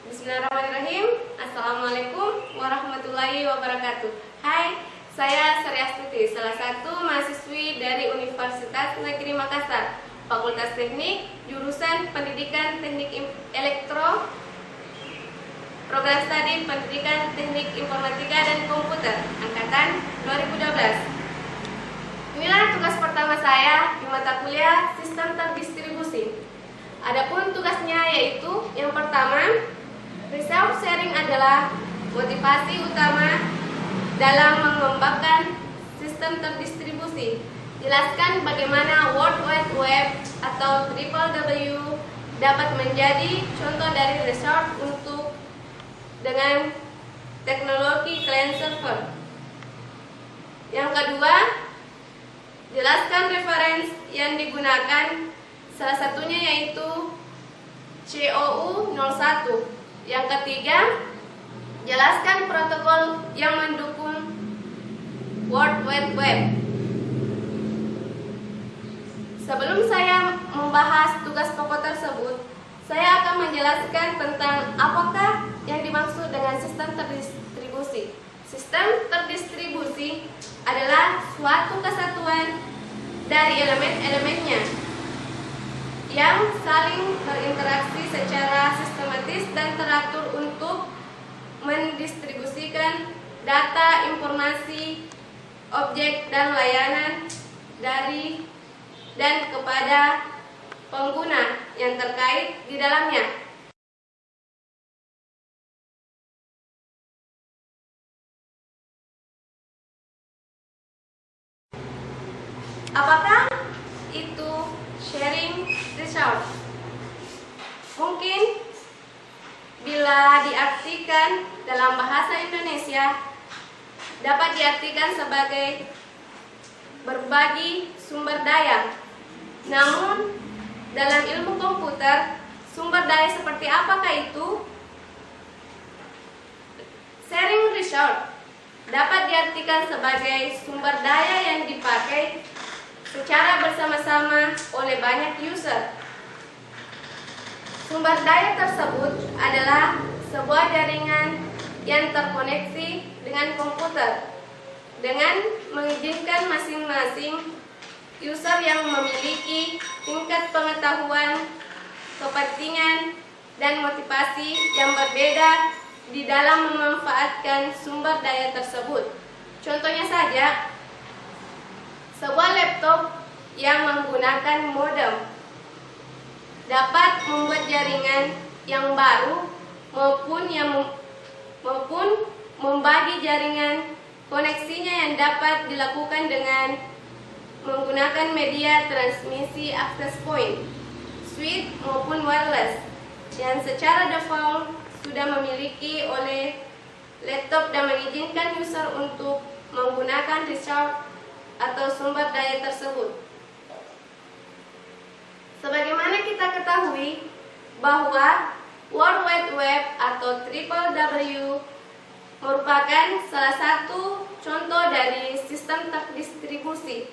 Bismillahirrahmanirrahim. Assalamualaikum warahmatullahi wabarakatuh. Hai, saya Sariastuti, salah satu mahasiswi dari Universitas Negeri Makassar, Fakultas Teknik, jurusan Pendidikan Teknik Elektro, Program Studi Pendidikan Teknik Informatika dan Komputer, angkatan 2012. Inilah tugas pertama saya di mata kuliah Sistem Terdistribusi. Adapun tugasnya yaitu yang pertama, resource sharing adalah motivasi utama dalam mengembangkan sistem terdistribusi. Jelaskan bagaimana World Wide Web atau WWW dapat menjadi contoh dari resource untuk dengan teknologi client server. Yang kedua, jelaskan referensi yang digunakan, salah satunya yaitu COU 01. Yang ketiga, jelaskan protokol yang mendukung World Wide Web. Sebelum saya membahas tugas pokok tersebut, saya akan menjelaskan tentang apakah yang dimaksud dengan sistem terdistribusi. Sistem terdistribusi adalah suatu kesatuan dari elemen-elemennya yang saling berinteraksi secara sistematis dan teratur untuk mendistribusikan data, informasi, objek, dan layanan dari dan kepada pengguna yang terkait di dalamnya. Apakah itu sharing resource? Mungkin bila diartikan dalam bahasa Indonesia dapat diartikan sebagai berbagi sumber daya. Namun dalam ilmu komputer, sumber daya seperti apakah itu? Sharing resource dapat diartikan sebagai sumber daya yang dipakai secara bersama-sama oleh banyak user. Sumber daya tersebut adalah sebuah jaringan yang terkoneksi dengan komputer dengan mengizinkan masing-masing user yang memiliki tingkat pengetahuan, kepentingan, dan motivasi yang berbeda di dalam memanfaatkan sumber daya tersebut. Contohnya saja, sebuah laptop yang menggunakan modem dapat membuat jaringan yang baru maupun membagi jaringan koneksinya yang dapat dilakukan dengan menggunakan media transmisi access point, switch maupun wireless yang secara default sudah memiliki oleh laptop dan mengizinkan user untuk menggunakan resource atau sumber daya tersebut. Sebagaimana kita ketahui bahwa World Wide Web atau WWW merupakan salah satu contoh dari sistem terdistribusi.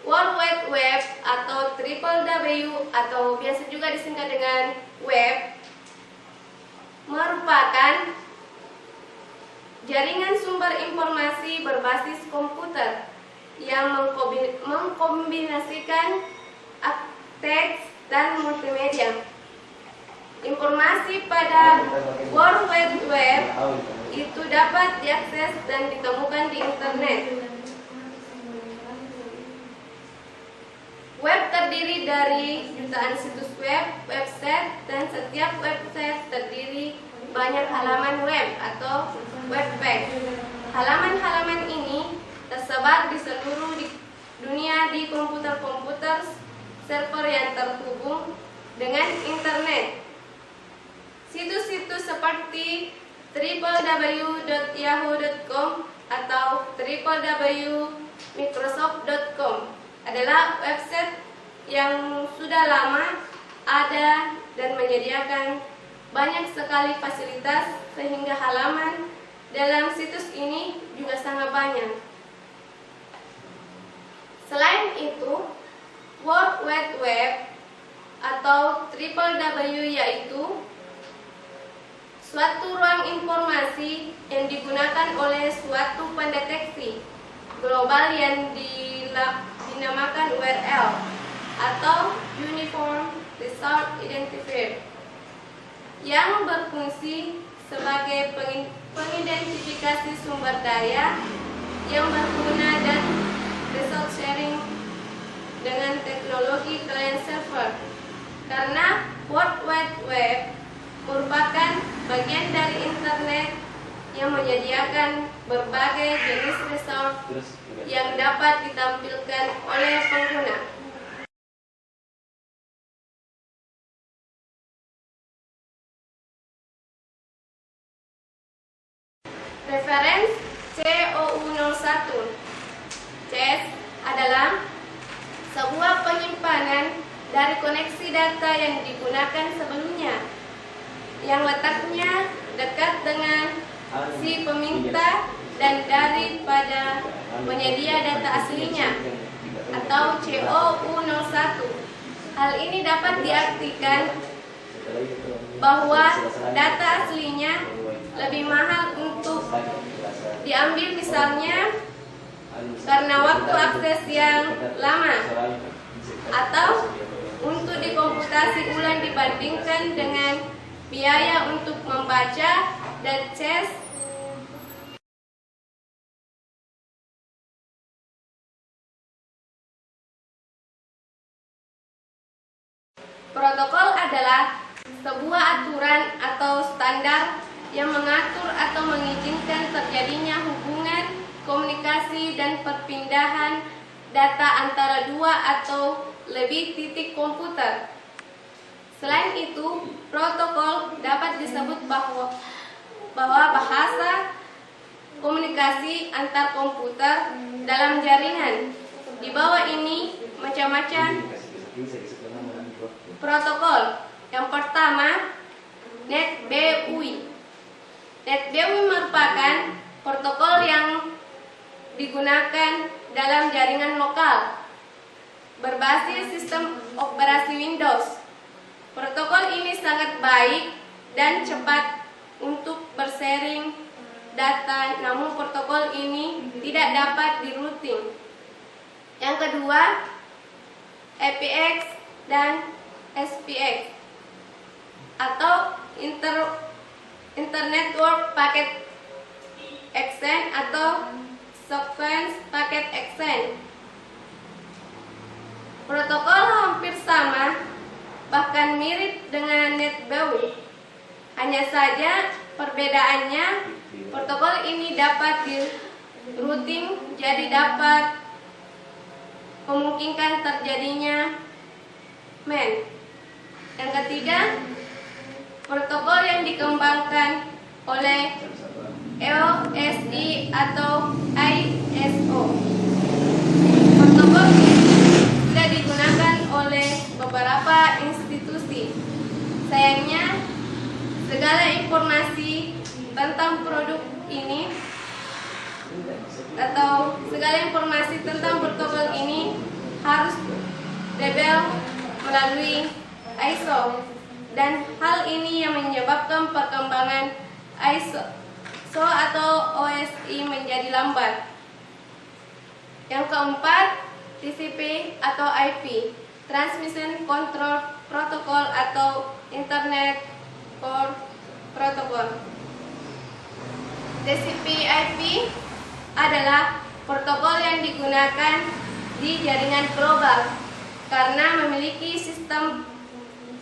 World Wide Web atau WWW atau biasa juga disingkat dengan web merupakan jaringan sumber informasi berbasis komputer yang mengkombinasikan teks dan multimedia. Informasi pada World Wide Web itu dapat diakses dan ditemukan di internet. Web terdiri dari jutaan situs web, website, dan setiap website terdiri banyak halaman web atau web page. Halaman-halaman ini tersebar di seluruh dunia di komputer-komputer server yang terhubung dengan internet. Situs-situs seperti www.yahoo.com atau www.microsoft.com adalah website yang sudah lama ada dan menyediakan banyak sekali fasilitas sehingga halaman dalam situs ini juga sangat banyak. Selain itu, World Wide Web atau WWW yaitu suatu ruang informasi yang digunakan oleh suatu pendeteksi global yang dinamakan URL atau Uniform Result Identifier, yang berfungsi sebagai pengidentifikasi sumber daya yang berguna dan result sharing dengan teknologi client server. Karena World Wide Web merupakan bagian dari internet yang menyediakan berbagai jenis result yang dapat ditampilkan oleh pengguna. Referensi COU01. CES adalah sebuah penyimpanan dari koneksi data yang digunakan sebelumnya, yang letaknya dekat dengan si peminta dan daripada penyedia data aslinya, atau COU01. Hal ini dapat diartikan bahwa data aslinya lebih mahal untuk diambil, misalnya karena waktu akses yang lama, atau untuk dikomputasi ulang dibandingkan dengan biaya untuk membaca dan CES. Protokol adalah sebuah aturan atau standar yang mengatur atau mengizinkan terjadinya hubungan, komunikasi, dan perpindahan data antara dua atau lebih titik komputer. Selain itu, protokol dapat disebut bahwa bahasa komunikasi antar komputer dalam jaringan. Di bawah ini macam-macam protokol. Yang pertama, NetBEUI. NetBEUI merupakan protokol yang digunakan dalam jaringan lokal berbasis sistem operasi Windows. Protokol ini sangat baik dan cepat untuk bersharing data, namun protokol ini tidak dapat di-routing. Yang kedua, APX dan SPX atau Internet Packet Exchange atau Sequence Packet Exchange. Protokol hampir sama, bahkan mirip dengan NetBEUI. Hanya saja perbedaannya, protokol ini dapat di-routing, jadi dapat memungkinkan terjadinya MAN. Yang ketiga, protokol yang dikembangkan oleh EOSI atau ISO. Protokol ini sudah digunakan oleh beberapa institusi. Sayangnya, segala informasi tentang produk ini atau segala informasi tentang protokol ini harus label melalui ISO, dan hal ini yang menyebabkan perkembangan ISO atau OSI menjadi lambat. Yang keempat, TCP atau IP, Transmission Control Protocol atau Internet Core Protocol. TCP/IP adalah protokol yang digunakan di jaringan global karena memiliki sistem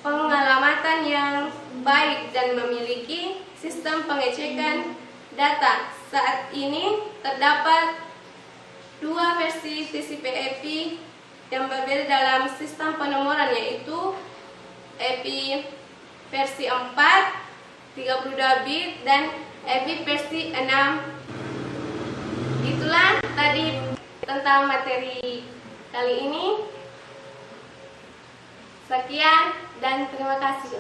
pengalamatan yang baik dan memiliki sistem pengecekan data. Saat ini terdapat dua versi TCP/IP yang berbeda dalam sistem penomoran, yaitu IP versi 4 32 bit dan IP versi 6. Itulah tadi tentang materi kali ini. Sekian dan terima kasih.